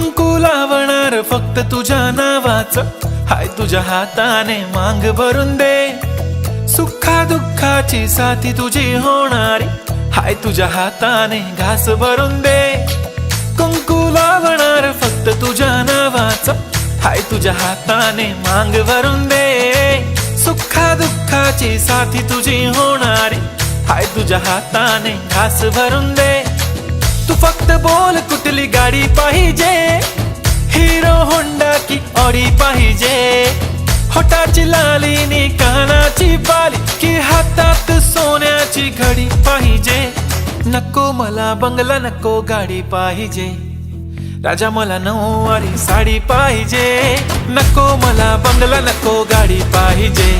कुंकू लावणार फक्त तुझ्या नावाचं, हाय तुझ्या हाताने मांग भरून दे. सुखा दुःखाची साथी तुझी होणारी, हाय तुझ्या हाताने घास भरून दे. कुंकू लावणार फक्त तुझ्या नावाचं, हाय तुझ्या हाताने मांग भरून दे. सुखा दुःखाची साथी तुझी होणारी, हाय तुझ्या हाताने घास भरून दे. तू फक्त बोल कुठली गाडी पाहिजे, हिरो होंडा की ऑडी पाहिजे. होठाची लाली नी कानाची बाली, की हातात सोन्याची घडी पाहिजे. नको मला बंगला नको गाडी पाहिजे, राजा मला नऊवारी साडी पाहिजे. नको मला बंगला नको गाडी पाहिजे,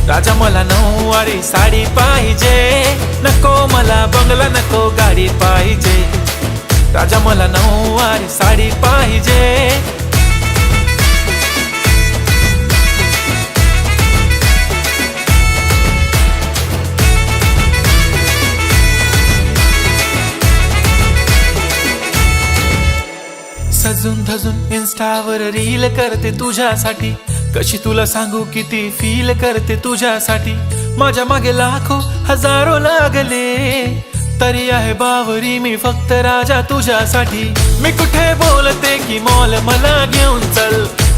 राजा मला नऊवारी साडी पाहिजे. नको मला बंगला नको गाडी पाहिजे, राजा मला नऊवारी साडी पाहिजे. सजून धजून इन्स्टावर रील करते तुझ्यासाठी, कशी तुला सांगू किती फील करते तुझ्यासाठी. माझ्या मागे लाखो हजारो लागले, तरी आहे बावरी मी फक्त राजा तुझ्यासाठी. मी कुठे बोलते की मॉल मला घेऊन चल,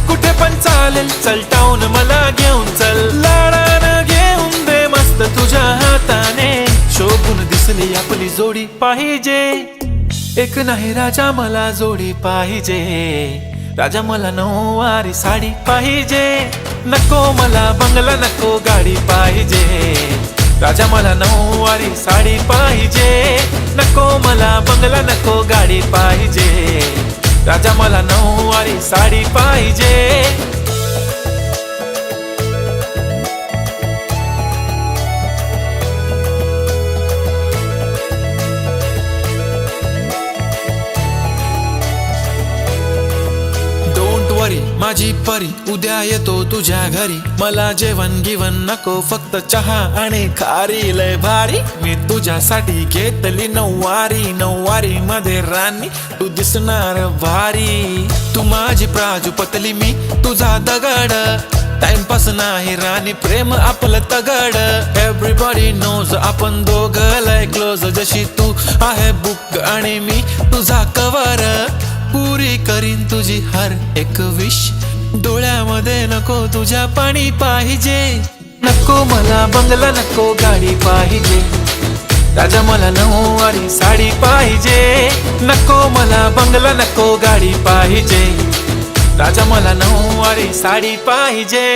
कुठे पण चालेल चल टाऊन मला घेऊन चल. लाडानं घेऊन दे मस्त तुझ्या हाताने, शोभून दिसली आपली जोडी पाहिजे. एक नाही राजा मला जोडी पाहिजे, राजा मला नऊवारी साडी पाहिजे. नको मला बंगला नको गाडी पाहिजे, राजा मला नऊवारी साडी पाहिजे. नको मला बंगला नको गाडी पाहिजे, राजा मला नऊवारी साडी पाहिजे. माझी परी उद्या येतो तुझ्या घरी, मला जेवण गिवण नको फक्त चहा आणि खारी. लय भारी मी तुझ्यासाठी घेतली नऊवारी, नऊवारी मध्ये राणी तू दिसणार भारी. तू माझी प्राजूपतली मी तुझा दगड, टाइमपास नाही राणी प्रेम आपलं तगड. एव्हरीबॉडी नोज आपण दोघं लय क्लोज, जशी तू आहे बुक आणि मी तुझा कवर. पुरी करीन तुझी हर एक विश, डोळ्यामध्ये नको तुझ्या पाणी पाहिजे. नको मला बंगला नको गाडी पाहिजे, राजा मला नऊवारी साडी पाहिजे. नको मला बंगला नको गाडी पाहिजे, राजा मला नऊवारी साडी पाहिजे.